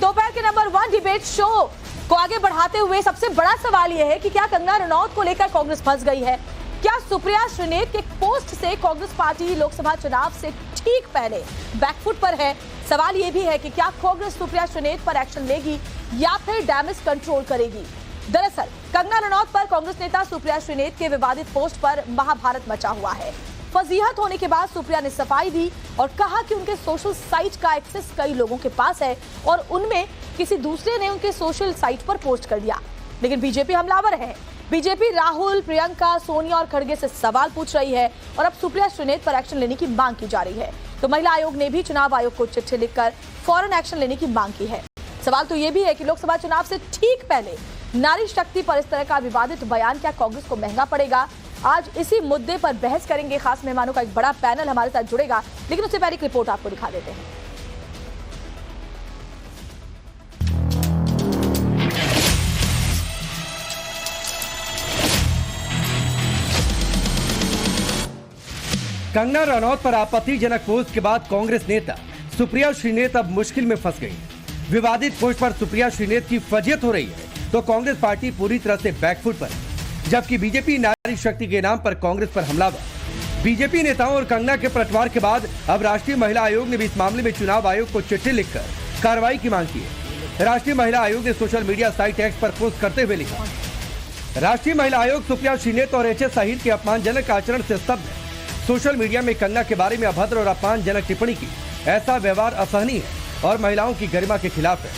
दोपहर के number 1 debate show को आगे बढ़ाते हुए सबसे बड़ा सवाल यह है कि क्या कंगना रनौत को लेकर कांग्रेस फंस गई है? क्या सुप्रिया श्रीनेत के पोस्ट से कांग्रेस पार्टी लोकसभा चुनाव से ठीक पहले बैकफुट पर है? सवाल यह भी है कि क्या कांग्रेस सुप्रिया श्रीनेत पर एक्शन लेगी या फिर डैमेज कंट्रोल करेगी? दरअसल कंगना रनौत पर कांग्रेस नेता सुप्रिया श्रीनेत के विवादित पोस्ट पर महाभारत मचा हुआ है। फजीहत होने के बाद सुप्रिया ने सफाई दी और कहा कि उनके सोशल साइट का एक्सेस कई लोगों के पास है और उनमें किसी दूसरे ने उनके सोशल साइट पर पोस्ट कर दिया। लेकिन बीजेपी हमलावर है। बीजेपी राहुल, प्रियंका, सोनिया और खड़गे से सवाल पूछ रही है और अब सुप्रिया श्रीनेत पर एक्शन लेने की मांग की जा रही है। तो महिला आयोग ने भी चुनाव आयोग को चिट्ठी लिखकर फौरन एक्शन लेने की मांग की है। सवाल तो यह भी है कि लोकसभा चुनाव से ठीक पहले नारी शक्ति पर इस तरह का विवादित बयान क्या कांग्रेस को महंगा पड़ेगा? आज इसी मुद्दे पर बहस करेंगे। खास मेहमानों का एक बड़ा पैनल हमारे साथ जुड़ेगा, लेकिन उससे पहले एक रिपोर्ट आपको दिखा देते हैं। कंगना रनौत पर आपत्तिजनक पोस्ट के बाद कांग्रेस नेता सुप्रिया श्रीनेत अब मुश्किल में फंस गई है। विवादित पोस्ट पर सुप्रिया श्रीनेत की फजीहत हो रही है तो कांग्रेस पार्टी पूरी तरह से बैकफुट पर है, जबकि बीजेपी नारी शक्ति के नाम पर कांग्रेस पर हमलावर। बीजेपी नेताओं और कंगना के पलटवार के बाद अब राष्ट्रीय महिला आयोग ने भी इस मामले में चुनाव आयोग को चिट्ठी लिखकर कार्रवाई की मांग की है। राष्ट्रीय महिला आयोग ने सोशल मीडिया साइट एक्स पर पोस्ट करते हुए लिखा, राष्ट्रीय महिला आयोग सुप्रिया श्रीनेत और एचएस अहीर के अपमानजनक आचरण से स्तब्ध है। सोशल मीडिया में कंगना के बारे में अभद्र और अपमानजनक टिप्पणी की। ऐसा व्यवहार असहनीय है और महिलाओं की गरिमा के खिलाफ है।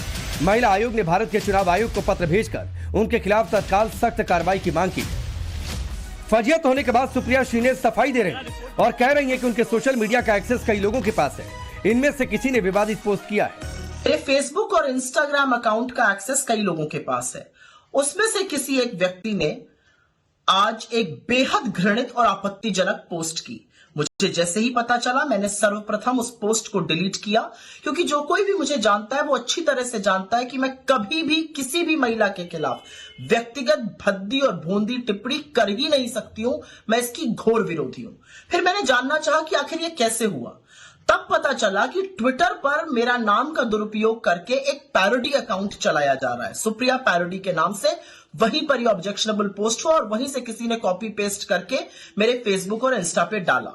महिला आयोग ने भारत के चुनाव आयोग को पत्र भेजकर उनके खिलाफ तत्काल सख्त कार्रवाई की मांग की। फजीहत होने के बाद सुप्रिया श्रीनेत सफाई दे रही हैं और कह रही हैं कि उनके सोशल मीडिया का एक्सेस कई लोगों के पास है। इनमें से किसी ने विवादित पोस्ट किया है। मेरे फेसबुक और इंस्टाग्राम अकाउंट का एक्सेस कई लोगों के पास है। उसमें से किसी एक व्यक्ति ने आज एक बेहद घृणित और आपत्तिजनक पोस्ट की। मुझे जैसे ही पता चला मैंने सर्वप्रथम उस पोस्ट को डिलीट किया, क्योंकि जो कोई भी मुझे जानता है वो अच्छी तरह से जानता है कि मैं कभी भी किसी भी महिला के खिलाफ व्यक्तिगत भद्दी और भोंदी टिप्पणी कर ही नहीं सकती हूं। मैं इसकी घोर विरोधी हूं। फिर मैंने जानना चाहा कि आखिर ये कैसे हुआ। तब पता चला कि ट्विटर पर मेरा नाम का दुरुपयोग करके एक पैरोडी अकाउंट चलाया जा रहा है, सुप्रिया पैरोडी के नाम से। वहीं पर ये ऑब्जेक्शनेबल पोस्ट हुआ और वहीं से किसी ने कॉपी पेस्ट करके मेरे फेसबुक और इंस्टा पे डाला।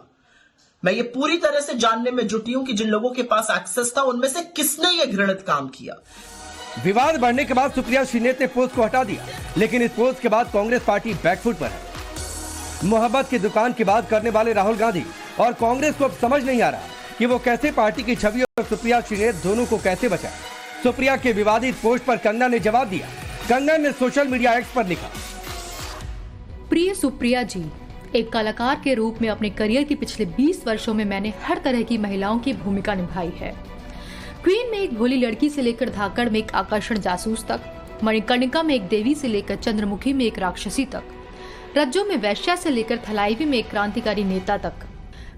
मैं ये पूरी तरह से जानने में जुटी हूं कि जिन लोगों के पास एक्सेस था उनमें से किसने ये घृणित काम किया। विवाद बढ़ने के बाद सुप्रिया श्रीनेत ने पोस्ट को हटा दिया, लेकिन इस पोस्ट के बाद कांग्रेस पार्टी बैकफुट पर है। मोहब्बत की दुकान की बात करने वाले राहुल गांधी और कांग्रेस को अब समझ नहीं आ रहा कि वो कैसे पार्टी की छवि और सुप्रिया श्रीनेत दोनों को कैसे बचाए। सुप्रिया के विवादित पोस्ट पर कंगना ने जवाब दिया। कंगना ने सोशल मीडिया एक्स पर लिखा, प्रिय सुप्रिया जी, एक कलाकार के रूप में अपने करियर की पिछले 20 वर्षों में मैंने हर तरह की महिलाओं की भूमिका निभाई है। क्वीन में एक भोली लड़की से लेकर धाकड़ में एक आकर्षण जासूस तक, मणिकर्णिका में एक देवी से लेकर चंद्रमुखी में एक राक्षसी तक, रज्जो में वैश्या से लेकर थलाईवी में एक क्रांतिकारी नेता तक।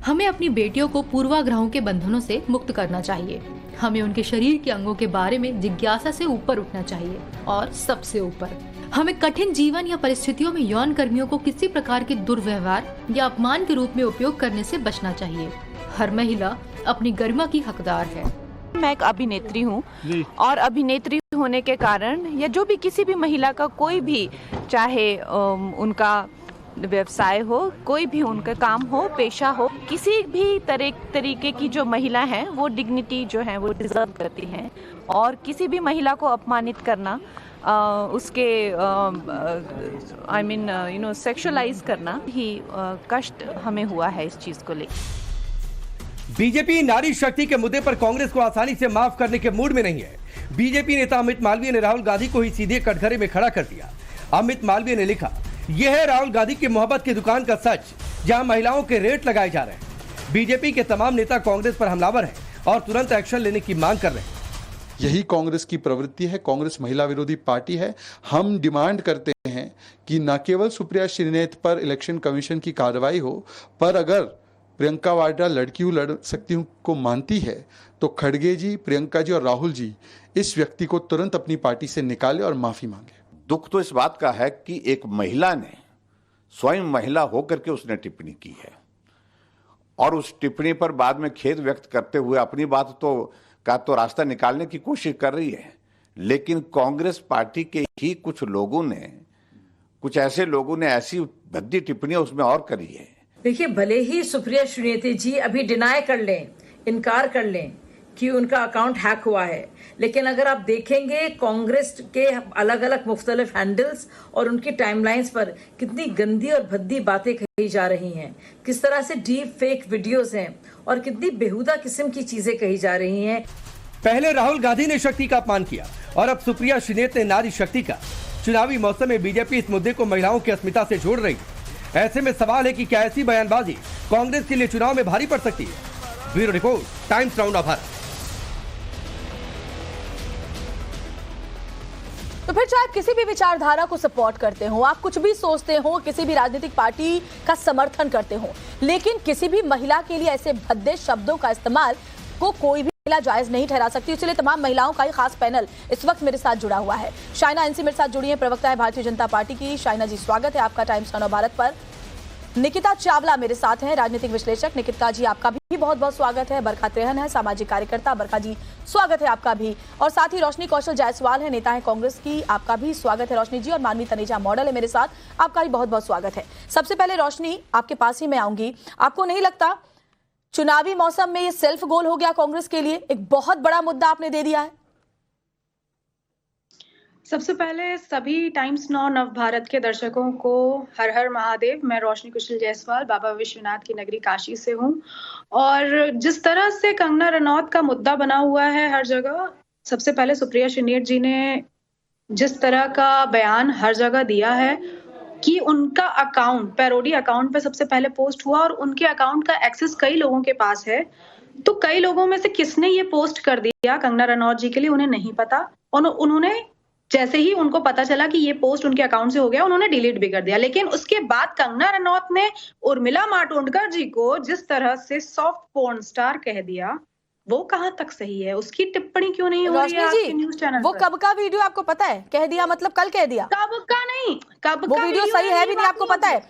हमें अपनी बेटियों को पूर्वाग्रहों के बंधनों से मुक्त करना चाहिए। हमें उनके शरीर के अंगों के बारे में जिज्ञासा से ऊपर उठना चाहिए और सबसे ऊपर हमें कठिन जीवन या परिस्थितियों में यौन कर्मियों को किसी प्रकार के दुर्व्यवहार या अपमान के रूप में उपयोग करने से बचना चाहिए। हर महिला अपनी गरिमा की हकदार है। मैं एक अभिनेत्री हूँ और अभिनेत्री होने के कारण या जो भी किसी भी महिला का कोई भी चाहे उनका व्यवसाय हो, कोई भी उनका काम हो, पेशा हो, किसी भी तरीके की जो महिला है वो डिग्निटी जो है वो डिजर्व करती है। और किसी भी महिला को अपमानित करना, उसके सेक्सुअलाइज करना ही कष्ट हमें हुआ है इस चीज को लेकर। बीजेपी नारी शक्ति के मुद्दे पर कांग्रेस को आसानी से माफ करने के मूड में नहीं है। बीजेपी नेता अमित मालवीय ने राहुल गांधी को ही सीधे कटघरे में खड़ा कर दिया। अमित मालवीय ने लिखा, यह है राहुल गांधी की मोहब्बत की दुकान का सच, जहां महिलाओं के रेट लगाए जा रहे हैं। बीजेपी के तमाम नेता कांग्रेस पर हमलावर हैं और तुरंत एक्शन लेने की मांग कर रहे हैं। यही कांग्रेस की प्रवृत्ति है। कांग्रेस महिला विरोधी पार्टी है। हम डिमांड करते हैं कि न केवल सुप्रिया श्रीनेत पर इलेक्शन कमीशन की कार्रवाई हो, पर अगर प्रियंका वाड्रा लड़कियों लड़ सकती हूँ को मानती है तो खड़गे जी, प्रियंका जी और राहुल जी इस व्यक्ति को तुरंत अपनी पार्टी से निकाले और माफी मांगे। दुख तो इस बात का है कि एक महिला ने स्वयं महिला होकर के उसने टिप्पणी की है और उस टिप्पणी पर बाद में खेद व्यक्त करते हुए अपनी बात तो रास्ता निकालने की कोशिश कर रही है। लेकिन कांग्रेस पार्टी के ही कुछ ऐसे लोगों ने ऐसी भद्दी टिप्पणियां उसमें और करी है। देखिए, भले ही सुप्रिया श्रीनेत जी अभी डिनाई कर लें, इनकार कर लें कि उनका अकाउंट हैक हुआ है, लेकिन अगर आप देखेंगे कांग्रेस के अलग अलग मुख्तलिफ हैंडल्स और उनकी टाइमलाइंस पर कितनी गंदी और भद्दी बातें कही जा रही हैं, किस तरह से डीप फेक वीडियोस हैं और कितनी बेहुदा किस्म की चीजें कही जा रही हैं। पहले राहुल गांधी ने शक्ति का अपमान किया और अब सुप्रिया श्रीनेत ने नारी शक्ति का। चुनावी मौसम में बीजेपी इस मुद्दे को महिलाओं की अस्मिता से जोड़ रही है। ऐसे में सवाल है कि क्या ऐसी बयानबाजी कांग्रेस के लिए चुनाव में भारी पड़ सकती है। Bureau report, times round of Bharat. तो फिर चाहे आप किसी भी विचारधारा को सपोर्ट करते हो, आप कुछ भी सोचते हो, किसी भी राजनीतिक पार्टी का समर्थन करते हो, लेकिन किसी भी महिला के लिए ऐसे भद्दे शब्दों का इस्तेमाल को कोई भी महिला जायज नहीं ठहरा सकती। इसलिए तमाम महिलाओं का एक खास पैनल इस वक्त मेरे साथ जुड़ा हुआ है। शाइना एनसी मेरे साथ जुड़ी है, प्रवक्ता है भारतीय जनता पार्टी की। शाइना जी, स्वागत है आपका टाइम्स राउंड ऑफ भारत पर। निकिता चावला मेरे साथ हैं, राजनीतिक विश्लेषक। निकिता जी, आपका भी बहुत बहुत स्वागत है। बरखा त्रेहन है, सामाजिक कार्यकर्ता। बरखा जी, स्वागत है आपका भी। और साथ ही रोशनी कौशल जायसवाल है, नेता है कांग्रेस की। आपका भी स्वागत है रोशनी जी। और मानवी तनेजा मॉडल है मेरे साथ, आपका भी बहुत बहुत स्वागत है। सबसे पहले रोशनी, आपके पास ही मैं आऊंगी। आपको नहीं लगता चुनावी मौसम में ये सेल्फ गोल हो गया कांग्रेस के लिए? एक बहुत बड़ा मुद्दा आपने दे दिया है। सबसे पहले सभी टाइम्स नाउ नव भारत के दर्शकों को हर हर महादेव। मैं रोशनी कुशल जायसवाल बाबा विश्वनाथ की नगरी काशी से हूँ। और जिस तरह से कंगना रनौत का मुद्दा बना हुआ है हर जगह, सबसे पहले सुप्रिया श्रीनेत जी ने जिस तरह का बयान हर जगह दिया है कि उनका अकाउंट, पैरोडी अकाउंट पे सबसे पहले पोस्ट हुआ और उनके अकाउंट का एक्सेस कई लोगों के पास है, तो कई लोगों में से किसने ये पोस्ट कर दिया कंगना रनौत जी के लिए उन्हें नहीं पता। और उन्होंने जैसे ही उनको पता चला कि ये पोस्ट उनके अकाउंट से हो गया, उन्होंने डिलीट भी कर दिया। लेकिन उसके बाद कंगना रनौत ने उर्मिला मातोंडकर जी को जिस तरह से सॉफ्ट पोर्न स्टार कह दिया, वो कहां तक सही है? उसकी टिप्पणी क्यों नहीं हो रही है आपके न्यूज चैनल वो पर? कब का वीडियो आपको पता है? कह दिया मतलब कल कह दिया? कब का नहीं, कब वो का वीडियो सही है भी नहीं, आपको पता है?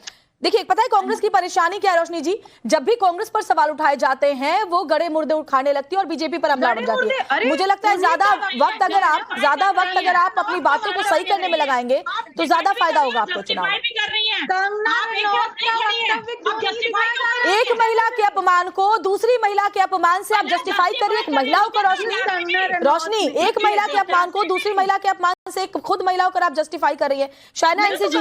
देखिए, पता है कांग्रेस की परेशानी क्या है रोशनी जी? जब भी कांग्रेस पर सवाल उठाए जाते हैं वो गड़े मुर्दे उठाने लगती है और बीजेपी पर हमला बन जाती है। मुझे लगता है ज्यादा वक्त अगर आप अपनी बातों को सही करने में लगाएंगे तो ज्यादा फायदा होगा आपको चुनाव। एक महिला के अपमान को दूसरी महिला के अपमान से आप जस्टिफाई करिए। एक महिलाओं को रोशनी एक महिला के अपमान को दूसरी महिला के अपमान से खुद महिलाओं को आप जस्टिफाई कर रही है। शाइना एनसी जी,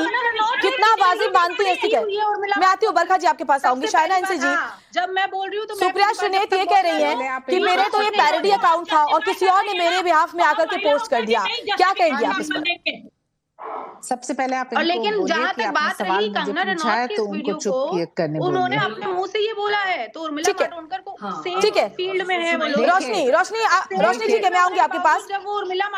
कितना वाजिब मानती है? ठीक है, मैं आती हूँ, बरखा जी आपके पास आऊंगी। शाइना एनसी जी, जब मैं बोल रही हूँ तो सुप्रिया श्रीनेत ये कह रही है कि मेरे तो ये पैरोडी अकाउंट था और किसी और ने मेरे बिहाफ में आकर के पोस्ट कर दिया। क्या कहेंगे आप इस पर? सबसे पहले आप और लेकिन जहाँ तक बात रही कंगना रनौत की इस वीडियो को, उन्होंने अपने मुंह से ये बोला है, तो उर्मिला मातोंडकर को सेम फील्ड में है वो लोग। रोशनी ठीक है, मैं आऊंगी आपके पास।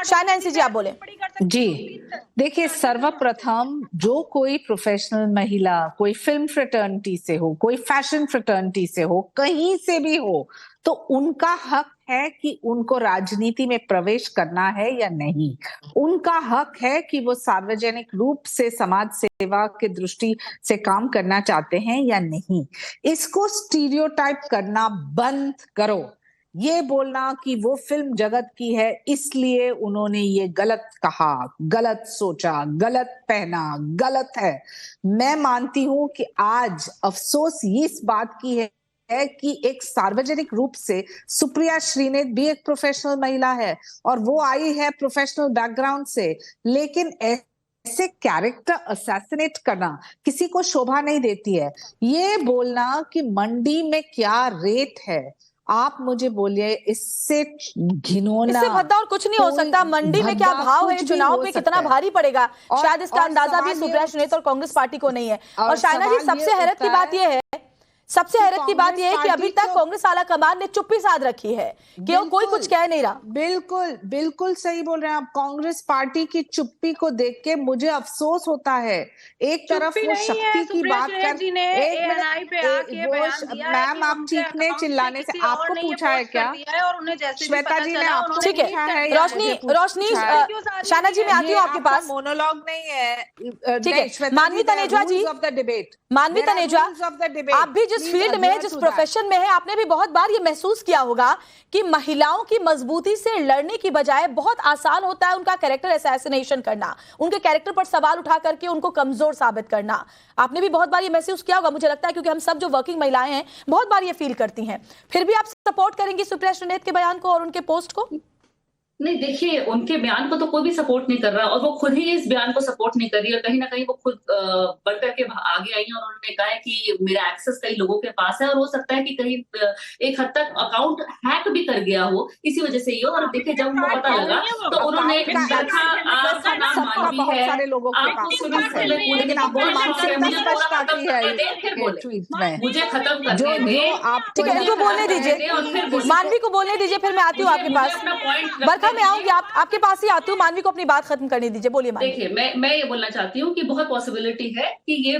शाइना एनसी जी, आप बोले। जी, देखिए, सर्वप्रथम जो कोई प्रोफेशनल महिला कोई फिल्म फ्रेटर्निटी से हो, कोई फैशन फ्रेटर्निटी से हो, कहीं से भी हो, तो उनका हक है कि उनको राजनीति में प्रवेश करना है या नहीं। उनका हक है कि वो सार्वजनिक रूप से समाज सेवा की दृष्टि से काम करना चाहते हैं या नहीं। इसको स्टीरियोटाइप करना बंद करो। ये बोलना कि वो फिल्म जगत की है इसलिए उन्होंने ये गलत कहा, गलत सोचा, गलत पहना, गलत है। मैं मानती हूं कि आज अफसोस इस बात की है कि एक सार्वजनिक रूप से सुप्रिया श्रीनेत भी एक प्रोफेशनल महिला है और वो आई है प्रोफेशनल बैकग्राउंड से, लेकिन ऐसे कैरेक्टर असैसिनेट करना किसी को शोभा नहीं देती है। ये बोलना कि मंडी में क्या रेट है, आप मुझे बोलिए, इससे घिनौना, इससे भद्दा और कुछ नहीं हो सकता। मंडी में क्या भाव है, चुनाव पे कितना भारी पड़ेगा, शायद इसका अंदाजा भी सुप्रिया श्रीनेत और कांग्रेस पार्टी को नहीं है। और शाइना जी, सबसे हैरत की बात यह है कि अभी तक कांग्रेस आला कमान ने चुप्पी साध रखी है कि कोई कुछ कह नहीं रहा। बिल्कुल सही बोल रहे हैं आप। कांग्रेस पार्टी की चुप्पी को देख के मुझे अफसोस होता है। एक तरफ वो शक्ति की बात कर, मैम आप ठीक नहीं, चिल्लाने से आपको पूछा है क्या? श्वेता जी ने आपको पूछा है? रोशनी शाइना जी, मैं आती हूँ आपके पास। मोनोलॉग नहीं है, ठीक है। मानवी तनेजा जी, ऑफ द डिबेट, मानवी तनेजा, आप भी जिस फील्ड में है, जिस प्रोफेशन में है, आपने भी बहुत बार ये महसूस किया होगा कि महिलाओं की मजबूती से लड़ने की बजाय बहुत आसान होता है उनका कैरेक्टर असैसिनेशन करना, उनके कैरेक्टर पर सवाल उठा करके उनको कमजोर साबित करना। आपने भी बहुत बार ये महसूस किया होगा, मुझे लगता है, क्योंकि हम सब जो वर्किंग महिलाएं हैं बहुत बार ये फील करती हैं। फिर भी आप सपोर्ट करेंगी सुप्रिया श्रीनेत के बयान को और उनके पोस्ट को? नहीं, देखिए, उनके बयान को तो कोई भी सपोर्ट नहीं कर रहा और वो खुद ही इस बयान को सपोर्ट नहीं कर रही है। कहीं ना कहीं वो खुद बढ़ करके आगे आई है और उन्होंने कहा है कि मेरा एक्सेस कई लोगों के पास है और हो सकता है कि कहीं एक हद तक अकाउंट हैक भी कर गया हो, इसी वजह से ये। और देखिए, जब उनको पता लगा तो उन्होंने आपका नाम मानवी है, आपको शुरू से मुझे खत्म करने दें, ठीक है, इनको बोलने दीजिए, मानवी को बोलने दीजिए, फिर मैं आती हूँ आपके पास। बरखा, मैं आऊंगी, आपके पास ही आती हूँ। मानवी को अपनी बात खत्म करने दीजिए, बोलिए। देखिए, मैं ये बोलना चाहती हूँ कि बहुत पॉसिबिलिटी है कि ये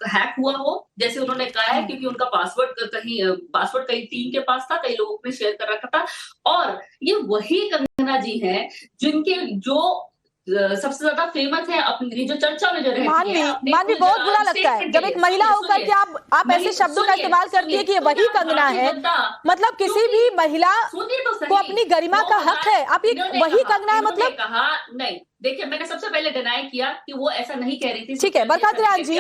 हैक हुआ हो, जैसे उन्होंने कहा है, क्योंकि उनका पासवर्ड कई टीम के पास था, कई लोगों ने शेयर कर रखा था। और ये वही कंगना जी हैं जिनके जो सबसे ज्यादा फेमस है अपनी जो चर्चा में जो रहती है। मानवी, बहुत बुरा लगता है जब एक महिला होकर के आप ऐसे शब्दों का इस्तेमाल करती है कि ये वही कंगना है। मतलब किसी भी महिला को अपनी गरिमा का हक है, आप ये वही कंगना है मतलब? कहा नहीं, देखिए, मैंने सबसे पहले डिनाई किया कि वो ऐसा नहीं कह रही थी। ठीक है, बरखा तिवारी जी,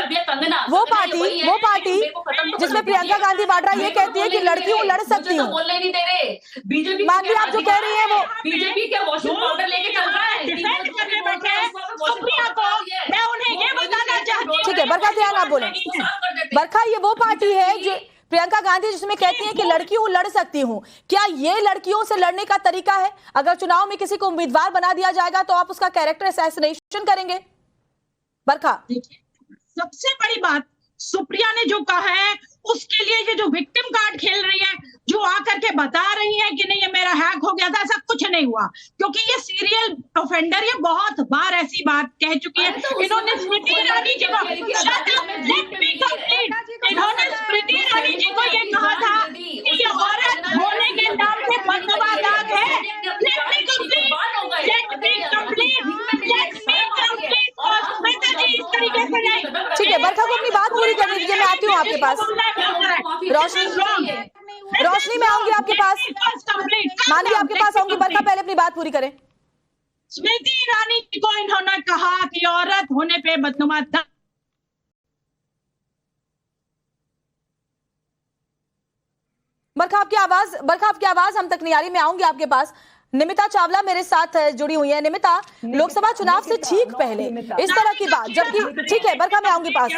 वो पार्टी जिसमें प्रियंका गांधी वाड्रा ये कहती है कि लड़की हूँ, लड़ सकती हूँ, बोलने नहीं दे रहे। बीजेपी, मानवी, आप जो कह रही है वो बीजेपी क्या वॉशिंग पाउडर लेके चल रहा है? मैं उन्हें ये बताना चाहती हूँ। ठीक है, बरखा तिवारी, आप बोले। बरखा, ये वो पार्टी है जो प्रियंका गांधी जिसमें कहती है कि लड़की हूं, लड़ सकती हूं। क्या ये लड़कियों से लड़ने का तरीका है? अगर चुनाव में किसी को उम्मीदवार बना दिया जाएगा तो आप उसका कैरेक्टर असैसिनेशन करेंगे? बरखा, सबसे बड़ी बात सुप्रिया ने जो कहा है उसके लिए ये जो विक्टिम कार्ड खेल रही है, जो आकर के बता रही है कि नहीं ये मेरा हैक हो गया था, ऐसा कुछ नहीं हुआ, क्योंकि ये सीरियल ऑफेंडर ये बहुत बार ऐसी बात कह चुकी है। इन्होंने स्मृति ईरानी जी को ये कहा था कि ये औरत होने के नाम से बदनवादाग है। ठीक है, बरखा को अपनी बात पूरी करने दीजिए, मैं आती हूँ आपके पास। रोशनी, मैं आऊंगी आपके पास। मानवी, आपके पास आऊंगी। बरखा, पहले अपनी बात पूरी करें। स्मृति ईरानी जी को इन्होंने कहा कि औरत होने पे बदनुमा। बरखा, आपकी आवाज हम तक नहीं आ रही, मैं आऊंगी आपके पास। निमिता चावला मेरे साथ जुड़ी हुई है। निमिता, लोकसभा चुनाव से ठीक पहले इस तरह की बात, जबकि ठीक है बरखा, मैं आऊंगी पास।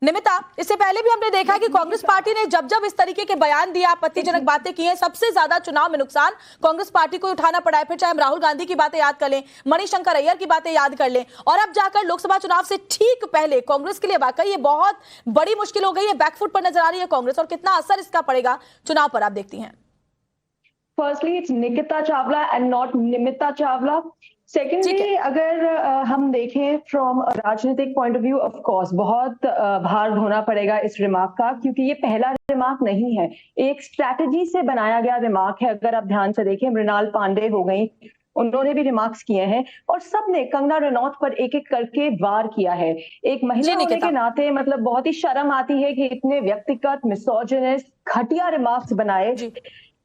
निमिता, इससे पहले भी हमने देखा कि कांग्रेस पार्टी ने जब इस तरीके के बयान दिए, आपत्तिजनक बातें की हैं, सबसे ज्यादा चुनाव में नुकसान कांग्रेस पार्टी को उठाना पड़ा है। फिर चाहे हम राहुल गांधी की बातें याद कर लें, मणिशंकर अय्यर की बातें याद कर लें, और अब जाकर लोकसभा चुनाव से ठीक पहले कांग्रेस के लिए वाकई ये बहुत बड़ी मुश्किल हो गई है, बैकफुट पर नजर आ रही है कांग्रेस, और कितना असर इसका पड़ेगा चुनाव पर, आप देखती हैं? Firstly, it's Nikita Chawla and not Nimita Chawla. Secondly, अगर हम देखें फ्रॉम राजनीतिक point of view, of course बहुत भार ढोना पड़ेगा इस रिमार्क का, क्योंकि ये पहला रिमार्क नहीं है, एक स्ट्रैटेजी से बनाया गया रिमार्क है। अगर आप ध्यान से देखें, मृणाल पांडे हो गई, उन्होंने भी रिमार्क्स किए हैं, और सबने कंगना रनौत पर एक एक करके वार किया है। एक महिला होने के नाते मतलब बहुत ही शर्म आती है कि इतने व्यक्तिगत मिसोजिनिस्ट घटिया रिमार्क्स बनाए।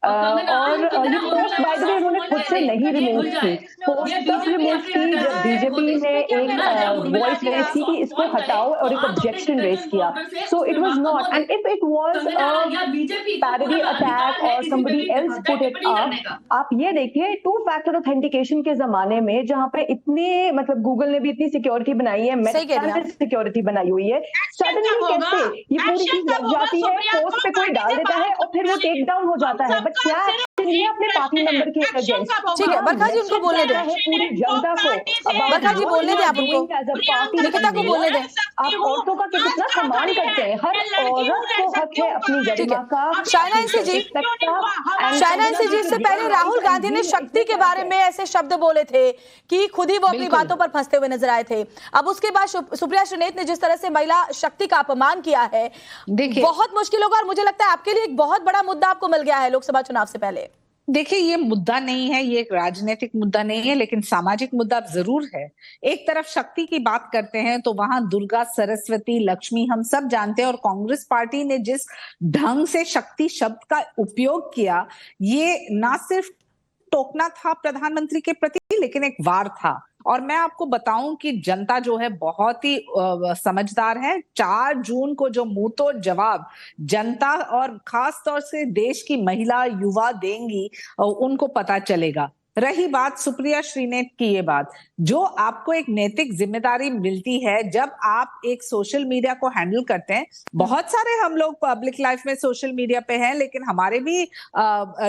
और ये पोस्ट बाय द वे उन्होंने खुद से नहीं रिमूव की, पोस्ट तब रिमूव की जब बीजेपी ने एक वॉइस रेज की कि इसको हटाओ और एक ऑब्जेक्शन रेज किया। So it was not, and if it was a parody attack और somebody else put it up. आप ये देखिए, टू फैक्टर ऑथेंटिकेशन के जमाने में जहां पे इतने मतलब गूगल ने भी इतनी सिक्योरिटी बनाई है, मेटा ने सिक्योरिटी बनाई हुई है, सडनली कैसे ये पूरी चीज लग जाती है, पोस्ट पे कोई डाल देता है और फिर वो टेक डाउन हो जाता है। क्या ये अपने पार्टी मेंबर के अगेंस्ट? ठीक है बरखा जी, उनको बोलने दें, पूरी जनता को। बरखा जी बोलने दें, आप उनको, निकिता को बोलने दें। आप औरतों का कितना सम्मान करते हैं, हर औरत को हक है अपनी गरिमा का। शायना इंसी जी, इससे पहले राहुल गांधी ने शक्ति के बारे में ऐसे शब्द बोले थे कि खुद ही वो अपनी बातों पर फंसते हुए नजर आए थे। अब उसके बाद सुप्रिया श्रीनेत ने जिस तरह से महिला शक्ति का अपमान किया है, बहुत मुश्किल होगा, और मुझे लगता है आपके लिए एक बहुत बड़ा मुद्दा आपको मिल गया है लोकसभा चुनाव से पहले। देखिए, ये मुद्दा नहीं है, ये एक राजनीतिक मुद्दा नहीं है, लेकिन सामाजिक मुद्दा जरूर है। एक तरफ शक्ति की बात करते हैं तो वहां दुर्गा, सरस्वती, लक्ष्मी हम सब जानते हैं, और कांग्रेस पार्टी ने जिस ढंग से शक्ति शब्द का उपयोग किया, ये ना सिर्फ टोकना था प्रधानमंत्री के प्रति, लेकिन एक वार था। और मैं आपको बताऊं कि जनता जो है बहुत ही समझदार है। 4 जून को जो मुंह तोड़ जवाब जनता और खास तौर से देश की महिला, युवा देंगी, उनको पता चलेगा। रही बात सुप्रिया श्रीनेत की, ये बात जो आपको एक नैतिक जिम्मेदारी मिलती है जब आप एक सोशल मीडिया को हैंडल करते हैं। बहुत सारे हम लोग पब्लिक लाइफ में सोशल मीडिया पे हैं, लेकिन हमारे भी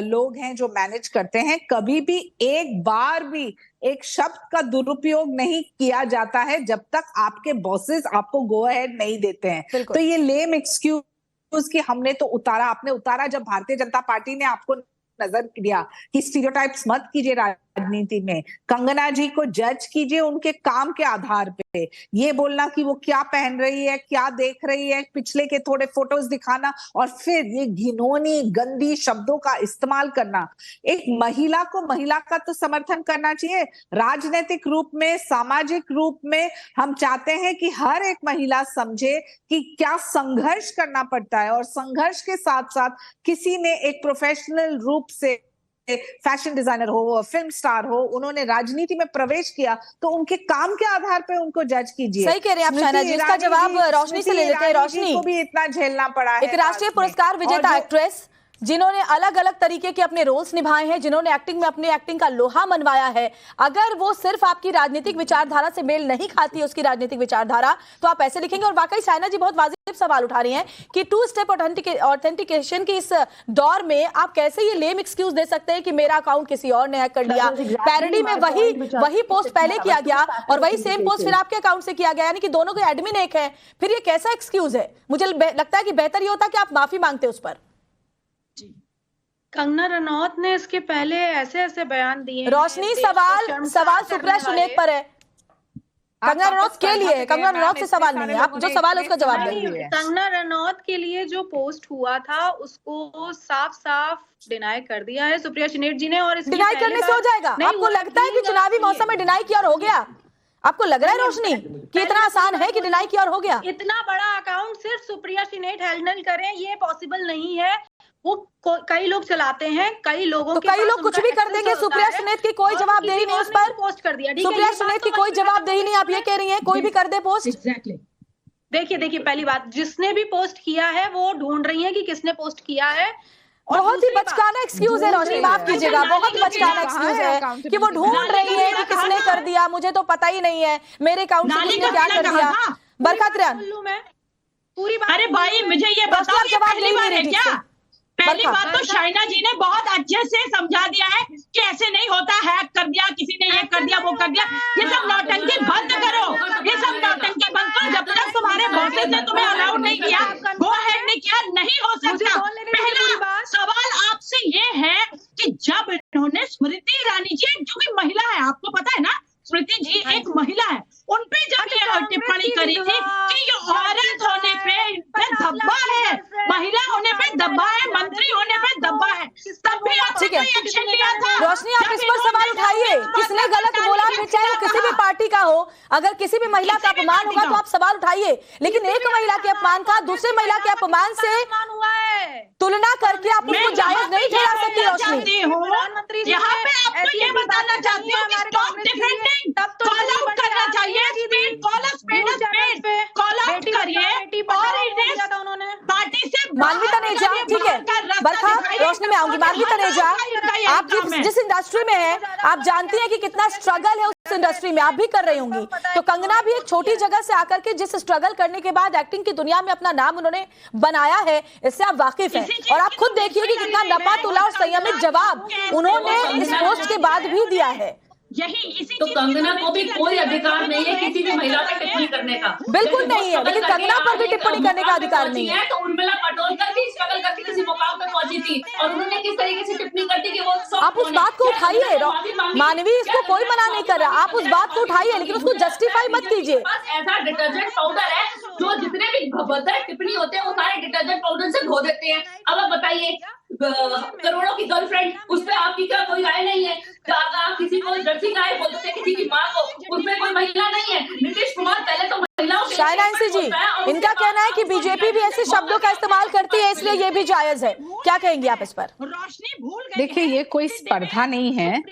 लोग हैं जो मैनेज करते हैं। कभी भी एक बार भी एक शब्द का दुरुपयोग नहीं किया जाता है जब तक आपके बॉसेस आपको गो अहेड नहीं देते हैं। तो ये लेम एक्सक्यूज कि हमने तो उतारा, आपने उतारा जब भारतीय जनता पार्टी ने आपको नजर दिया कि स्टीरियोटाइप्स मत कीजिए राजनीति में। कंगना जी को जज कीजिए उनके काम के आधार पे। ये बोलना कि वो क्या पहन रही है, क्या देख रही है, पिछले के थोड़े फोटोज दिखाना और फिर ये घिनौनी गंदी शब्दों का इस्तेमाल करना। एक महिला को महिला का तो समर्थन करना चाहिए। राजनीतिक रूप में, सामाजिक रूप में हम चाहते हैं कि हर एक महिला समझे कि क्या संघर्ष करना पड़ता है, और संघर्ष के साथ साथ किसी ने एक प्रोफेशनल रूप से फैशन डिजाइनर हो, फिल्म स्टार हो, उन्होंने राजनीति में प्रवेश किया तो उनके काम के आधार पे उनको जज कीजिए। सही कह रहे हैं आप शायना जी। इसका जवाब रोशनी से ले लेते हैं। रोशनी को भी इतना झेलना पड़ा है। एक राष्ट्रीय पुरस्कार विजेता एक्ट्रेस जिन्होंने अलग अलग तरीके के अपने रोल्स निभाए हैं, जिन्होंने एक्टिंग में अपने एक्टिंग का लोहा मनवाया है, अगर वो सिर्फ आपकी राजनीतिक विचारधारा से मेल नहीं खाती है, उसकी राजनीतिक विचारधारा, तो आप ऐसे लिखेंगे। और वाकई शाइना जी बहुत वाजिब सवाल उठा रही हैं कि 2 स्टेप ऑथेंटिकेशन के इस दौर में आप कैसे ये लेम एक्सक्यूज दे सकते हैं कि मेरा अकाउंट किसी और ने हैक कर लिया। पैरोडी में वही पोस्ट पहले किया गया और वही सेम पोस्ट फिर आपके अकाउंट से किया गया, यानी कि दोनों के एडमिन एक है। फिर ये कैसा एक्सक्यूज है? मुझे लगता है कि बेहतर ये होता कि आप माफी मांगते उस पर। कंगना रनौत ने इसके पहले ऐसे बयान दिए। रोशनी, सवाल सुप्रिया श्रीनेत पर है, कंगना रनौत के लिए। कंगना रनौत से सवाल नहीं है, आप जो सवाल है उसका जवाब देंगे। कंगना रनौत के लिए जो पोस्ट हुआ था उसको साफ डिनाई कर दिया है सुप्रिया श्रीनेत जी ने। और डिनाई करने से हो जाएगा? आपको लगता है कि चुनावी मौसम में डिनाई किया और हो गया? आपको लग रहा है रोशनी कि इतना आसान है कि डिनाई किया और हो गया? इतना बड़ा अकाउंट सिर्फ सुप्रिया श्रीनेत हैंडल करें ये पॉसिबल नहीं है। वो कई लोग चलाते हैं, कई लोगों तो कई लोग कुछ भी कर देंगे। सुप्रिया श्रीनेत की कोई जवाबदेही नहीं उस पर, पोस्ट कर दिया। सुप्रिया श्रीनेत की कोई जवाबदेही नहीं, आप ये कह रही हैं कोई भी कर दे पोस्ट? एग्जैक्टली। देखिए पहली बात, जिसने भी पोस्ट किया है वो ढूंढ रही है कि किसने पोस्ट किया है। बहुत ही बचकाना एक्सक्यूज है रोशनी, माफ कीजिएगा, बहुत बचकाना एक्सक्यूज है कि वो ढूंढ रही है कि किसने कर दिया, मुझे तो पता ही नहीं है मेरे अकाउंट से किसने क्या कर दिया। बरखा किरण, पूरी बात। अरे भाई मुझे ये बताओ, ये पहली बार है क्या? पहली बात तो शाइना जी ने बहुत अच्छे से समझा दिया है कि ऐसे नहीं होता, हैक कर दिया किसी ने, ये कर दिया वो कर दिया। ये सब नौटंकी बंद करो, ये सब नौटंकी बंद करो। जब तक तुम्हारे बॉसेस ने तुम्हें अलाउड नहीं किया, गो अहेड नहीं किया, नहीं हो सकता। पहला सवाल आपसे ये है कि जब इन्होंने स्मृति ईरानी जी जो कि महिला है, आपको पता है ना, स्मृति जी एक महिला है, उनपे जब ये टिप्पणी करी थी कि ये औरत होने पे धब्बा है, महिला होने पे धब्बा है, मंत्री होने पे धब्बा है, तब भी आपने एक्शन लिया था। रोशनी, आप इस पर सवाल उठाइए, किसने गलत बोला, फिर चाहे किसी भी पार्टी का हो, अगर किसी भी महिला का अपमान होगा तो आप सवाल उठाइए। लेकिन एक महिला के अपमान का दूसरे महिला के अपमान से तुलना करके आप उसको जायज नहीं ठहरा सकती। रोशनी, यहाँ पे आपको ये बताना चाहती हूँ कि स्टॉप डिफेंडिंग, कॉल आउट करना चाहिए, स्पीड कॉल आउट करिए। और उन्होंने पार्टी से मानवी तनेजा, ठीक है बरखा, रोशनी में आऊंगी। मानवी तनेजा, आप जिस इंडस्ट्री में है आप जानती हैं कि कितना स्ट्रगल है उस इंडस्ट्री में, आप भी कर रही होंगी। तो कंगना भी एक छोटी जगह से आकर के जिस स्ट्रगल करने के बाद एक्टिंग की दुनिया में अपना नाम उन्होंने बनाया है, इससे आप वाकिफ हैं। और आप खुद देखिए कि कितना नपा तुला और संयमित जवाब उन्होंने इस पोस्ट के बाद भी दिया है। तो कंगना को भी कोई अधिकार नहीं है किसी भी महिला पर टिप्पणी करने का, बिल्कुल नहीं है, लेकिन कंगना पर भी टिप्पणी करने का अधिकार नहीं है। तो उर्मिला पटोलकर भी स्ट्रगल करके किसी मुकाम पे पहुंची थी और उन्होंने किस तरीके से टिप्पणी करती कि वो आप उस बात को उठाइए मानवी, इसको कोई मना नहीं कर रहा, आप उस बात को उठाइए, लेकिन उसको जस्टिफाई मत कीजिए। ऐसा डिटर्जेंट पाउडर है जो जितने भी भद्दर टिप्पणी होते हैं वो सारे डिटर्जेंट पाउडर से धो देते हैं। अब आप बताइए करोड़ों की गर्लफ्रेंड, उस पर आपकी क्या कोई राय नहीं है? आप किसी को लड़की का है बोलते थे, किसी की माँ को, उसमें कोई महिला नहीं है। नीतीश कुमार पहले तो महिलाओं शायना जी, इनका कहना है कि बीजेपी भी ऐसे शब्दों का इस्तेमाल करती है, इसलिए ये भी जायज है। क्या कहेंगी आप इस पर? देखिए, ये कोई स्पर्धा नहीं है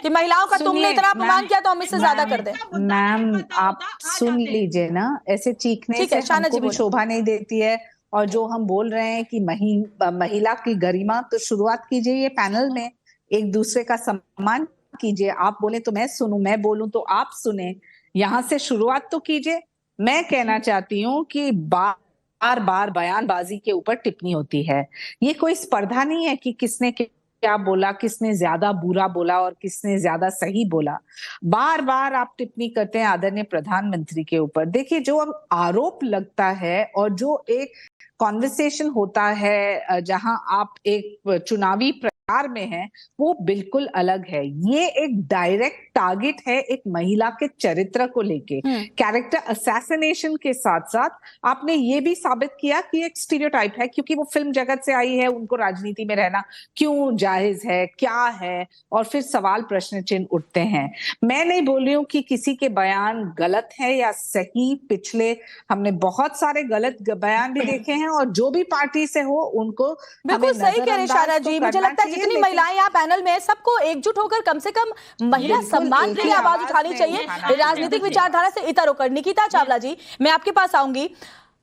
कि महिलाओं का तुमने इतना अपमान किया तो हम इससे ज्यादा कर दें। मैम, आप सुन लीजिए ना, ऐसे चीखने से हमको भी शोभा नहीं देती है। और जो हम बोल रहे हैं कि महिला की गरिमा, तो शुरुआत कीजिए ये पैनल में, एक दूसरे का सम्मान कीजिए। आप बोले तो मैं सुनूं, मैं बोलूं तो आप सुने, यहाँ से शुरुआत तो कीजिए। मैं कहना चाहती हूँ कि बार बार बयानबाजी के ऊपर टिप्पणी होती है। ये कोई स्पर्धा नहीं है कि किसने क्या बोला, किसने ज्यादा बुरा बोला और किसने ज्यादा सही बोला। बार बार आप टिप्पणी करते हैं आदरणीय प्रधानमंत्री के ऊपर। देखिए, जो आरोप लगता है और जो एक कॉन्वर्सेशन होता है जहां आप एक चुनावी प्रचार में हैं, वो बिल्कुल अलग है। ये एक डायरेक्ट टारगेट है एक महिला के चरित्र को लेके, कैरेक्टर असैसिनेशन के साथ साथ आपने ये भी साबित किया कि एक स्टीरियोटाइप है, क्योंकि वो फिल्म जगत से आई है, उनको राजनीति में रहना क्यों जायज है, क्या है, और फिर सवाल प्रश्न चिन्ह उठते हैं। मैं नहीं बोल रही हूँ कि किसी के बयान गलत है या सही। पिछले हमने बहुत सारे गलत बयान भी देखे हैं, और जो भी पार्टी से हो उनको बिल्कुल सही कह रहे शायरा जी। मुझे लगता है जितनी महिलाएं यहाँ पैनल में, सबको एकजुट होकर कम से कम महिला सम्मान के लिए आवाज उठानी चाहिए, राजनीतिक विचारधारा से इतर होकर। निकिता चावला जी, मैं आपके पास आऊंगी।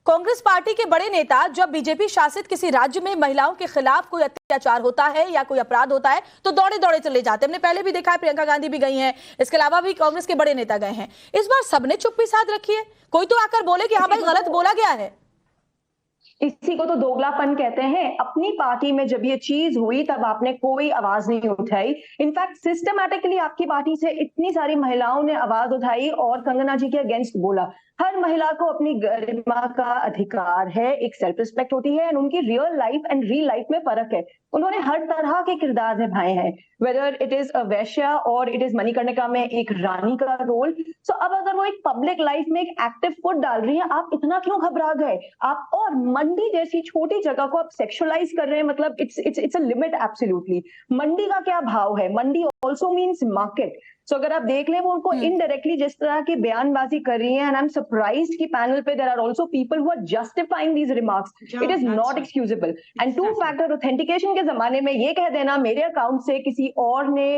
कांग्रेस पार्टी के बड़े नेता जब बीजेपी शासित किसी राज्य में महिलाओं के खिलाफ कोई अत्याचार होता है या कोई अपराध होता है तो दौड़े दौड़े चले जाते हैं। हमने पहले भी देखा है, प्रियंका गांधी भी गई हैं, इसके अलावा भी कांग्रेस के बड़े नेता गए हैं। इस बार सबने चुप्पी साध रखी है। कोई तो आकर बोले कि हाँ भाई गलत बोला गया है। इसी को तो दोगलापन कहते हैं। अपनी पार्टी में जब ये चीज हुई तब आपने कोई आवाज नहीं उठाई। इनफैक्ट सिस्टमैटिकली आपकी पार्टी से इतनी सारी महिलाओं ने आवाज उठाई और कंगना जी के अगेंस्ट बोला। हर महिला को अपनी गरिमा का अधिकार है, एक सेल्फ रिस्पेक्ट होती है, और उनकी real life and real life में फर्क है। उन्होंने हर तरह के किरदार निभाए हैं, वेदर इट इज अ वैश्या और इट इज मणिकर्णिका में एक रानी का रोल। सो अब अगर वो एक पब्लिक लाइफ में एक एक्टिव फुट डाल रही है, आप इतना क्यों घबरा गए? आप और मंडी जैसी छोटी जगह को आप सेक्सुअलाइज कर रहे हैं, मतलब इट्स अ लिमिट एब्सोल्युटली। मंडी का क्या भाव है? मंडी ऑल्सो मीन्स मार्केट। सो अगर आप देख लें, वो उनको इनडायरेक्टली जिस तरह की बयानबाजी कर रही है, एंड आई एम सरप्राइज्ड कि पैनल पे there are also people who are justifying these remarks. It is not excusable. And two factor authentication के जमाने में ये कह देना मेरे अकाउंट से किसी और ने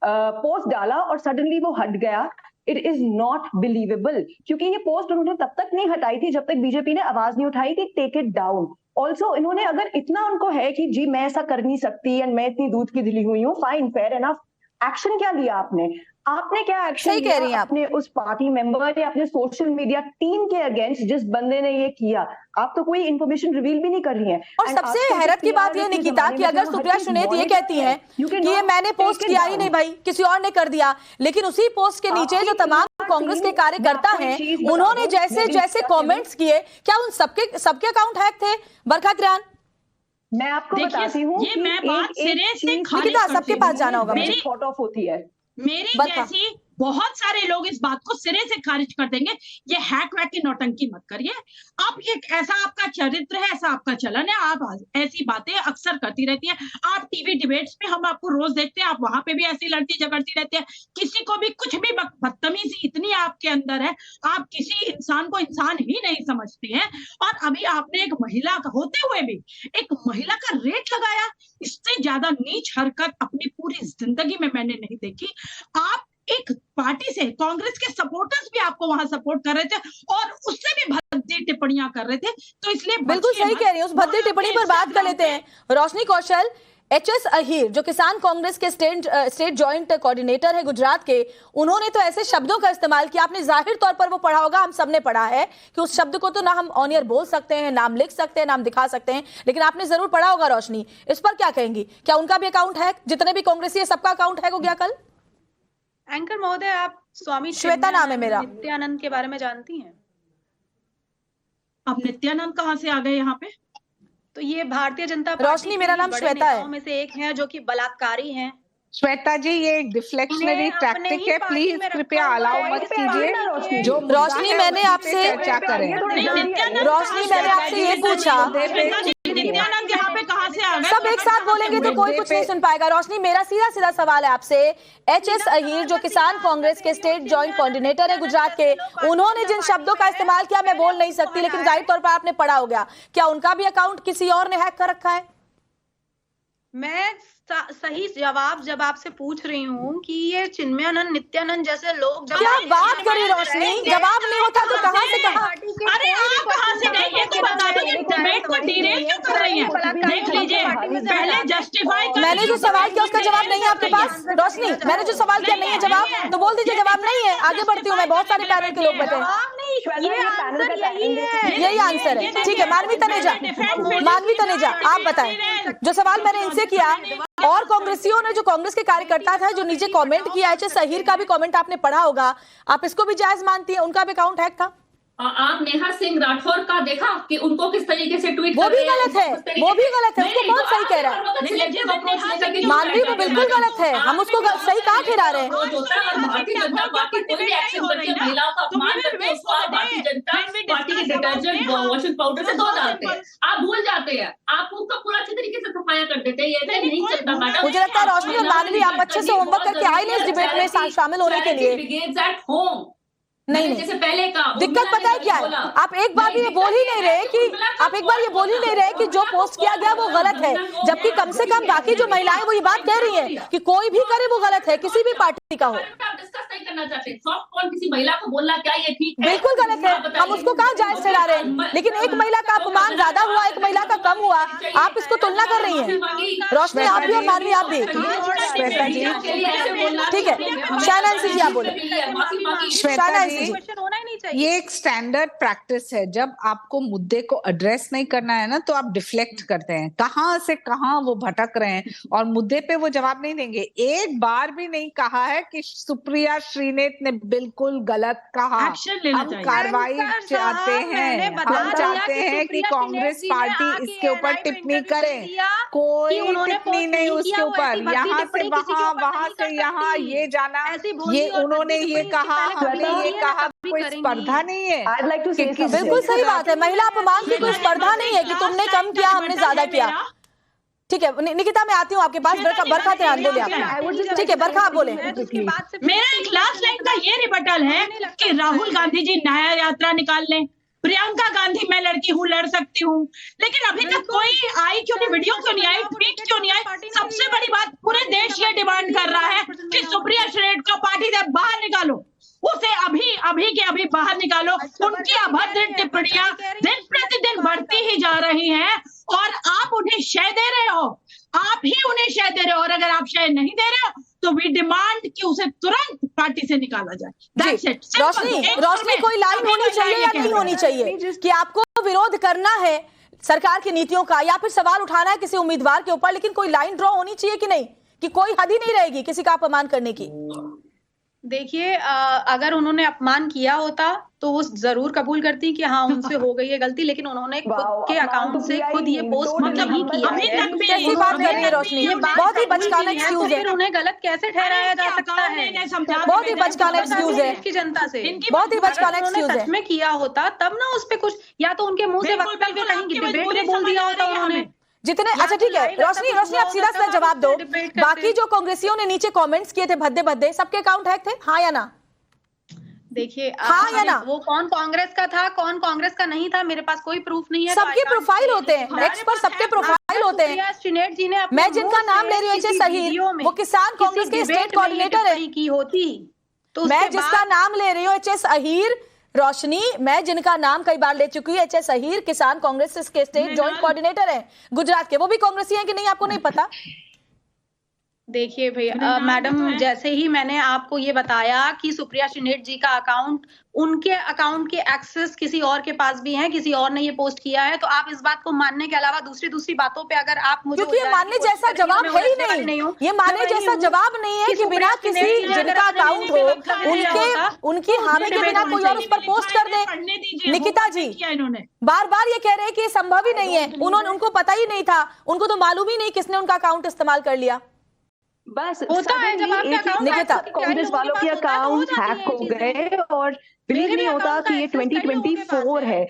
पोस्ट डाला और सडनली वो हट गया, इट इज नॉट बिलीवेबल। क्योंकि ये पोस्ट उन्होंने तब तक नहीं हटाई थी जब तक बीजेपी ने आवाज नहीं उठाई थी टेक इट डाउन। ऑल्सो इन्होंने, अगर इतना उनको है कि जी मैं ऐसा कर नहीं सकती एंड मैं इतनी दूध की दिली हुई हूँ, फाइन, फेयर एनफ, एक्शन क्या लिया आपने? आपने क्या एक्शन लिया अपने उस पार्टी मेंबर या अपने सोशल मीडिया टीम के अगेंस्ट जिस बंदे ने ये किया? आप तो कोई इन्फॉर्मेशन रिवील भी नहीं कर रही हैं। और सबसे हैरत की बात ये निकिता कि अगर सुप्रिया श्रीनेत ये कहती हैं कि ये मैंने पोस्ट किया ही नहीं भाई, किसी और ने कर दिया, लेकिन उसी पोस्ट के नीचे जो तमाम कांग्रेस के कार्यकर्ता हैं उन्होंने जैसे जैसे कमेंट्स किए, क्या उन सबके अकाउंट हैक थे? बरखा त्रियान, मैं आपको बताती हूँ, ये मैं बात सिरे से निकिता सबके पास जाना होगा, मेरी थॉट ऑफ होती है। मेरी जैसी बहुत सारे लोग इस बात को सिरे से खारिज कर देंगे। ये हैक वैक की नौटंकी मत करिए। आप ये ऐसा आपका चरित्र है, ऐसा आपका चलन है, आप ऐसी बातें अक्सर करती रहती हैं। आप टीवी डिबेट्स में हम आपको रोज देखते हैं, आप वहां पे भी ऐसी लड़ती झगड़ती रहती है। किसी को भी कुछ भी बदतमीजी इतनी आपके अंदर है, आप किसी इंसान को इंसान ही नहीं समझते हैं। और अभी आपने एक महिला होते हुए भी एक महिला का रेट लगाया। इससे ज्यादा नीच हरकत अपनी पूरी जिंदगी में मैंने नहीं देखी। आप एक पार्टी से, कांग्रेस के सपोर्टर्स भी आपको वहां सपोर्ट कर रहे थे और उससे भी भद्दी टिप्पणियां कर रहे थे, तो इसलिए बिल्कुल सही कह रही है। उस भद्दी टिप्पणी पर बात कर लेते हैं। रोशनी कौशल, एचएस अहीर जो किसान कांग्रेस के स्टेट जॉइंट कोऑर्डिनेटर है गुजरात के, उन्होंने तो ऐसे शब्दों का इस्तेमाल किया, आपने जाहिर तौर पर वो पढ़ा होगा, हम सबने पढ़ा है कि उस शब्द को तो ना हम ऑन एयर बोल सकते हैं, नाम लिख सकते हैं, नाम दिखा सकते हैं, लेकिन आपने जरूर पढ़ा होगा। रोशनी, इस पर क्या कहेंगी? क्या उनका भी अकाउंट है? जितने भी कांग्रेसी है सबका अकाउंट है हो गया कल? एंकर महोदय, आप स्वामी श्वेता नाम है मेरा, नित्यानंद के बारे में जानती हैं? अब नित्यानंद कहाँ से आ गए यहाँ पे? तो ये भारतीय जनता पार्टी, रोशनी मेरा नाम श्वेता है, में से एक है जो कि बलात्कारी हैं। श्वेता जी, ये एक डिफ्लेक्शनरी टैक्टिक है, प्लीज कृपया अलाउ मत कीजिए। जो रोशनी मैंने आपसे चर्चा करें। रोशनी मैंने आपसे ये पूछा, नित्यानंद यहाँ पे कहाँ से आ सब एक साथ बोलेंगे तो कोई कुछ नहीं सुन पाएगा। रोशनी, मेरा सीधा सीधा सवाल है आपसे, एचएस अहीर जो किसान कांग्रेस के स्टेट जॉइंट कोऑर्डिनेटर है गुजरात के, उन्होंने जिन शब्दों का इस्तेमाल किया मैं बोल नहीं सकती, लेकिन जाहिर तौर पर आपने पढ़ा हो गया, क्या उनका भी अकाउंट किसी और ने हैक कर रखा है? मैं सही जवाब जब आपसे पूछ रही हूँ कि ये चिन्मयानंद, नित्यानंद जैसे लोग जब क्या बात करी रोशनी, जवाब नहीं होता तो कहाँ से कहाँ? अरे आप कहाँ से गए ये तो बता दो, ये डिबेट को डिरेल क्यों कर रही हैं? देख लीजिए, पहले जस्टिफाई मैंने जो सवाल किया उसका जवाब नहीं है आपके पास रोशनी, मैंने जो सवाल किया नहीं है जवाब, तो बोल दीजिए जवाब नहीं है, आगे बढ़ती हूँ मैं, बहुत सारे पैनल के लोग बैठे यही आंसर है। ठीक है, मानवी तनेजा आप बताएं, जो सवाल मैंने इनसे किया और कांग्रेसियों ने, जो कांग्रेस के कार्यकर्ता था जो नीचे कमेंट किया, एचएस अहीर का भी कमेंट आपने पढ़ा होगा, आप इसको भी जायज मानती है? उनका भी अकाउंट हैक था? आप नेहा सिंह राठौर का देखा कि उनको किस तरीके से ट्वीट वो भी गलत है, वो भी गलत है, उसको कौन सही कह रहा है? मानवी वो बिल्कुल गलत है, हम उसको सही कहाँ ठहरा रहे हैं? भारतीय जनता पार्टी कोई भी एक्शन करके महिलाओं का अपमान करते हैं, उसको आप भारतीय जनता पार्टी के डिटर्जेंट वॉशिंग पाउडर से धो डालते हैं, आप भूल जाते हैं, आप उसका पूरा अच्छे तरीके से सफाया कर देते हैं, ये नहीं चलता मैडम। मुझे लगता है रोशनी और मानवी आप अच्छे से होमवर्क करके आए नहीं इस डिबेट में शामिल होने के लिए। नहीं जैसे पहले का दिक्कत पता है क्या है, आप एक बार भी ये बोल ही नहीं रहे कि जो पोस्ट किया गया वो गलत है, जबकि कम से कम बाकी जो महिलाएं वो ये बात कह रही हैं कि कोई भी करे वो गलत है, किसी भी पार्टी का हो। डिस्कस नहीं करना चाहते, सॉफ्ट कॉर्न किसी महिला को बोलना क्या ये ठीक है? बिल्कुल गलत है, हम उसको कहाँ जायज ठहरा रहे हैं, लेकिन एक महिला का अपमान ज्यादा हुआ, एक महिला का कम हुआ, आप इसको तुलना कर रही हैं। रोशनी आप भी और मानवी आप भी, ठीक है। शहनाज जी आप बोले। ये एक स्टैंडर्ड प्रैक्टिस है, जब आपको मुद्दे को एड्रेस नहीं करना है ना तो आप डिफ्लेक्ट करते हैं, कहां से कहां वो भटक रहे हैं और मुद्दे पे वो जवाब नहीं देंगे। एक बार भी नहीं कहा है कि सुप्रिया श्रीनेत ने बिल्कुल गलत कहा, हम कार्रवाई चाहते हैं, हम चाहते हैं कि कांग्रेस पार्टी इसके ऊपर टिप्पणी करे, कोई टिप्पणी नहीं उसके ऊपर, यहाँ से वहां, वहां से यहाँ, ये जाना, ये उन्होंने ये कहा, हमने ये कहा, कोई स्पर्धा नहीं है। बिल्कुल सही बात है, महिला अपमान की कोई स्पर्धा नहीं है कि तुमने कम किया हमने ज्यादा किया। ठीक है निकिता मैं आती हूँ आपके पास, बरखा ध्यान बोले आप। ठीक है बरखा आप बोले। मेरा एक लास्ट लाइन का ये रिबटल है कि राहुल गांधी जी न्याय यात्रा निकाल लें, प्रियंका गांधी मैं लड़की हूँ लड़ सकती हूँ, लेकिन अभी तक कोई आई क्यों नहीं, वीडियो क्यों नहीं आई, ट्वीट क्यों नहीं आई? सबसे बड़ी बात, पूरे देश ये डिमांड कर रहा है कि सुप्रिया श्रीनेत को पार्टी से बाहर निकालो, उसे अभी के अभी बाहर निकालो। उनकी अभद्र टिप्पणियां दिन प्रतिदिन बढ़ती ही जा रही हैं और आप उन्हें शय दे रहे हो, आप ही उन्हें शय दे रहे हो, और अगर आप शय नहीं दे रहे हो तो वी डिमांड कि उसे तुरंत पार्टी से निकाला जाए। रोशनी कोई लाइन होनी चाहिए या नहीं होनी चाहिए कि आपको विरोध करना है सरकार की नीतियों का या फिर सवाल उठाना है किसी उम्मीदवार के ऊपर, लेकिन कोई लाइन ड्रॉ होनी चाहिए कि नहीं, कि कोई हद ही नहीं रहेगी किसी का अपमान करने की? देखिए अगर उन्होंने अपमान किया होता तो वो जरूर कबूल करती कि हाँ उनसे हो गई है गलती, लेकिन उन्होंने खुद के अकाउंट से खुद ये पोस्ट नहीं किया है। कैसी बात कर रही है रोशनी, बहुत ही बचकाना एक्सक्यूज है, उन्हें गलत कैसे ठहराया जा सकता है? बहुत ही बचकाना एक्सक्यूज है की जनता से, बहुत ही बचकाना एक्सक्यूज है। सच में किया होता तब ना उस पे कुछ, या तो उनके मुंह से वक्तव्य कहीं डिबेट में बोल दिया होता उन्होंने जितने। अच्छा ठीक है रोशनी आप सीधा सीधा जवाब दो, बाकी जो कांग्रेसियों ने नीचे कमेंट्स किए थे भद्दे सबके अकाउंट हैक थे, हाँ या ना? देखिए हाँ या ना? वो कौन कांग्रेस का था कौन कांग्रेस का नहीं था मेरे पास कोई प्रूफ नहीं है। सबके प्रोफाइल होते हैं, एक्स पर सबके प्रोफाइल होते हैं। श्रीनेत जी ने मैं जिनका नाम ले रही हूँ एचएस अहीर, वो किसान कांग्रेस के स्टेट कोऑर्डिनेटर है की होती, तो मैं जिसका नाम ले रही हूँ एचएस अहीर, रोशनी मैं जिनका नाम कई बार ले चुकी हूँ, एचएस अहीर किसान कांग्रेस के स्टेट जॉइंट कोऑर्डिनेटर हैं गुजरात के, वो भी कांग्रेसी हैं कि नहीं आपको नहीं पता? देखिए भैया मैडम, जैसे ही मैंने आपको ये बताया कि सुप्रिया श्रीनेत जी का अकाउंट, उनके अकाउंट के एक्सेस किसी और के पास भी हैं, किसी और ने ये पोस्ट किया है, तो आप इस बात को मानने के अलावा दूसरी बातों पे अगर आप मुझे, क्योंकि ये मानने जैसा जवाब है ही नहीं, ये मानने जैसा जवाब नहीं है कि बिना किसी जिनका अकाउंट हो उनकी हामी के बिना कोई और उस पर पोस्ट कर दे। निकिता जी बार बार ये कह रहे हैं कि ये संभव ही नहीं है, उनको पता ही नहीं था, उनको तो मालूम ही नहीं किसने उनका अकाउंट इस्तेमाल कर लिया। बस होता है जब आपका अकाउंट कांग्रेस वालों के अकाउंट हैक हो गए और बिलीव नहीं होता कि ये 2024 है।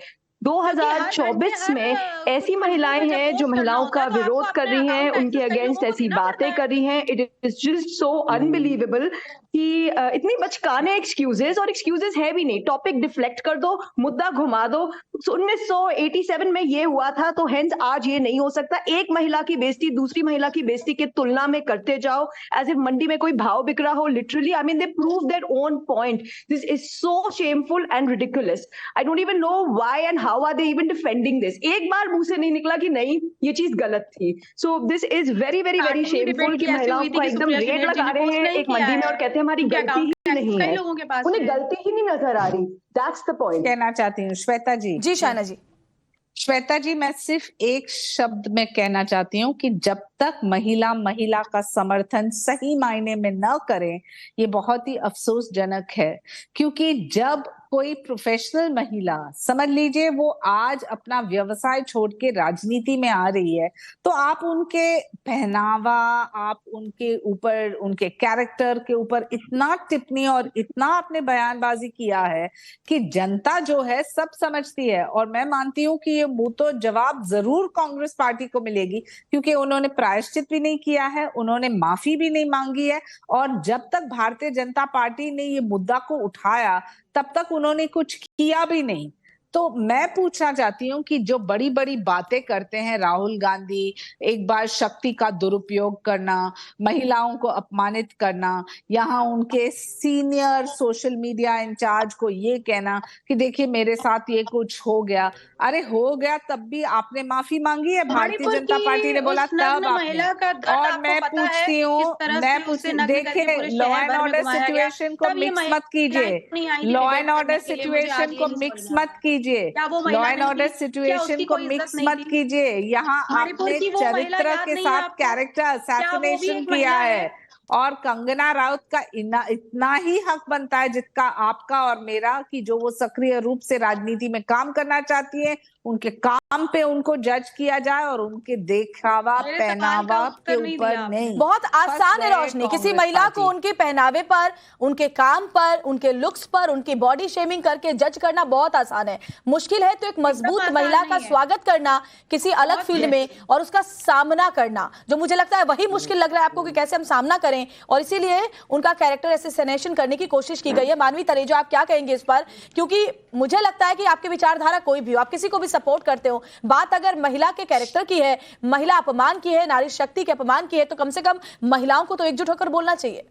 2024 में ऐसी महिलाएं हैं जो महिलाओं का विरोध कर रही हैं, उनके अगेंस्ट ऐसी बातें कर रही हैं। It is just so unbelievable कि इतनी बचकाने एक्सक्यूजेस, और एक्सक्यूजेस है भी नहीं। टॉपिक डिफ्लेक्ट कर दो, मुद्दा घुमा दो। 1987 में ये हुआ था, तो हेंस आज ये नहीं हो सकता। एक महिला की बेइज्जती दूसरी महिला की बेइज्जती के तुलना में करते जाओ एज इफ मंडी में कोई भाव बिक रहा हो। Literally I mean they prove their own point. This is so shameful and ridiculous. I don't even know why and how are they even defending this. एक बार मुंह से नहीं निकला कि नहीं ये चीज गलत थी। So this is very very very shameful कि महिलाओं को एकदम रेट लगा रहे हैं एक मंडी में और कहते हैं हमारी गलती ही नहीं है, उन्हें गलती ही नहीं नजर आ रही। That's the point. कहना चाहती हूँ श्वेता जी। जी शायना जी। श्वेता जी, मैं सिर्फ एक शब्द में कहना चाहती हूँ कि जब तक महिला का समर्थन सही मायने में न करें, ये बहुत ही अफसोसजनक है। क्योंकि जब कोई प्रोफेशनल महिला, समझ लीजिए वो आज अपना व्यवसाय छोड़ के राजनीति में आ रही है, तो आप उनके पहनावा, आप उनके ऊपर, उनके कैरेक्टर के ऊपर इतना टिप्पणी और इतना आपने बयानबाजी किया है कि जनता जो है सब समझती है। और मैं मानती हूँ कि ये मुंह तो जवाब जरूर कांग्रेस पार्टी को मिलेगी, क्योंकि उन्होंने प्रायश्चित भी नहीं किया है, उन्होंने माफी भी नहीं मांगी है। और जब तक भारतीय जनता पार्टी ने ये मुद्दा को उठाया तब तक उन्होंने कुछ किया भी नहीं। तो मैं पूछना चाहती हूँ कि जो बड़ी बड़ी बातें करते हैं राहुल गांधी, एक बार शक्ति का दुरुपयोग करना, महिलाओं को अपमानित करना, यहाँ उनके सीनियर सोशल मीडिया इंचार्ज को ये कहना कि देखिए मेरे साथ ये कुछ हो गया। अरे हो गया तब भी आपने माफी मांगी है, भारतीय जनता पार्टी ने बोला तब आपने। और मैं पूछती हूँ, देखिए लॉ एंड ऑर्डर सिचुएशन को मिक्स मत कीजिए, लॉ एंड ऑर्डर सिचुएशन को मिक्स मत कीजिए, लॉ एंड ऑर्डर सिचुएशन को मिक्स मत कीजिए। यहाँ आपने चरित्र के साथ कैरेक्टर असैसिनेशन किया है, और कंगना राउत का इतना ही हक बनता है जितना आपका और मेरा कि जो वो सक्रिय रूप से राजनीति में काम करना चाहती है, उनके काम पे उनको जज किया जाए और उनके देखावा पहनावा के ऊपर नहीं। बहुत आसान है रोशनी, किसी महिला को उनके पहनावे पर, उनके काम पर, उनके लुक्स पर, उनकी बॉडी शेमिंग करके जज करना बहुत आसान है। मुश्किल है तो एक मजबूत महिला का स्वागत करना किसी अलग फील्ड में और उसका सामना करना, जो मुझे लगता है वही मुश्किल लग रहा है आपको कि कैसे हम सामना करें। और इसीलिए उनका कैरेक्टर असैसिनेशन करने की कोशिश की गई है। मानवी तनेजा, आप क्या कहेंगे इस पर? क्योंकि मुझे लगता है कि आपकी विचारधारा कोई भी हो, आप किसी को भी सपोर्ट करते हो, बात अगर महिला के कैरेक्टर की है, महिला अपमान की है, नारी शक्ति के अपमान की है, तो कम से कम महिलाओं को तो एकजुट होकर बोलना चाहिए।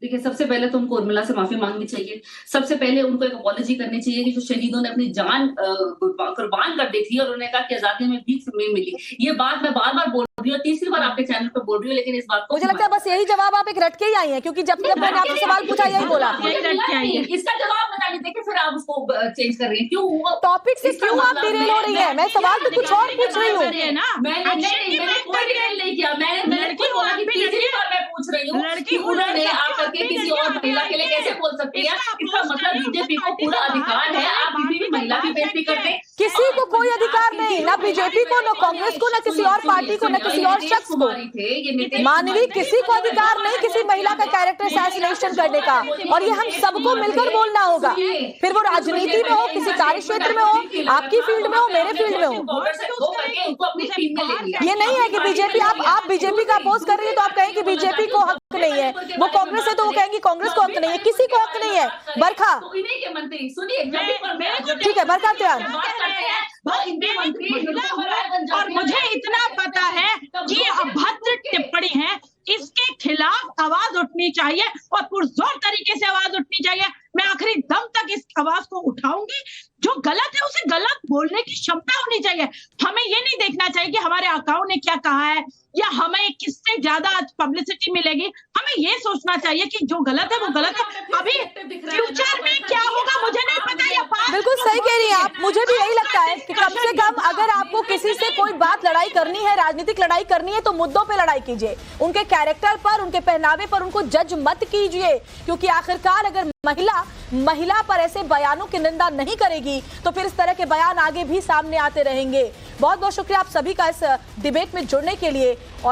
देखिए, सबसे पहले तो उनको उर्मिला से माफी मांगनी चाहिए। सबसे पहले उनको एक अपॉलॉजी करनी चाहिए कि जो शहीदों ने अपनी जान कुर्बान कर दी थी और उन्होंने कहा कि आजादी में भीख नहीं मिली। ये बात मैं बार बार बोल रही हूँ, तीसरी बार आपके चैनल पर बोल रही हूँ, लेकिन इस बात को मुझे लगता है बस यही जवाब आप एक रटके ही आई हैं, क्योंकि जब मैंने आपसे सवाल पूछा यही बोला। इसका जवाब बताइए, देखिए फिर आप उसको चेंज कर रही हैं। क्यों टॉपिक से क्यों आप डिरेल हो रही है? मैं सवाल तो कुछ और पूछ रही हूँ। मैंने कोई डिरेल नहीं किया, मैंने खुद बोला कि तीसरी बार मैं पूछ रही हूँ कि उन्होंने आकर के किसी और महिला के लिए कैसे बोल सकती है। इसका मतलब बीजेपी को पूरा अधिकार है, आप किसी भी महिला की बेइज्जती करते। किसी को कोई अधिकार नहीं, ना बीजेपी को, ना कांग्रेस को, ना किसी और पार्टी को, ना किसी और शख्स को। मानवी, किसी को अधिकार नहीं किसी महिला का कैरेक्टर असैसिनेशन करने का, और ये हम सबको मिलकर बोलना होगा। फिर वो राजनीति में हो, किसी कार्य क्षेत्र में हो, आपकी फील्ड में हो, मेरे फील्ड में हो। ये नहीं है कि बीजेपी, आप बीजेपी का अपोज कर रही है तो आप कहें कि बीजेपी को हक नहीं है, वो कांग्रेस है तो वो कहेंगे कांग्रेस को हक नहीं है। किसी को हक नहीं है। बरखा, ठीक है, बरखा त्याग। और मुझे इतना पता है कि अभद्र टिप्पणी है, इसके खिलाफ आवाज उठनी चाहिए और पुरजोर तरीके से आवाज उठनी चाहिए। मैं आखिरी दम तक इस आवाज को उठाऊंगी। जो गलत है उसे गलत बोलने की क्षमता होनी चाहिए। हमें ये नहीं देखना चाहिए कि हमारे आकाओं ने क्या कहा है या हमें किससे ज्यादा पब्लिसिटी मिलेगी। हमें ये सोचना चाहिए कि जो गलत है वो गलत है। अभी फ्यूचर में क्या होगा मुझे नहीं पता। बिल्कुल सही कह रही हैं आप। मुझे भी यही लगता है कि कम से कम अगर आपको किसी से कोई बात लड़ाई करनी है, राजनीतिक लड़ाई करनी है, तो मुद्दों पे लड़ाई कीजिए, उनके कैरेक्टर पर, उनके पहनावे पर उनको जज मत कीजिए। क्योंकि आखिरकार अगर महिला पर ऐसे बयानों की निंदा नहीं करेगी तो फिर इस तरह के बयान आगे भी सामने आते रहेंगे। बहुत बहुत शुक्रिया आप सभी का इस डिबेट में जुड़ने के लिए। और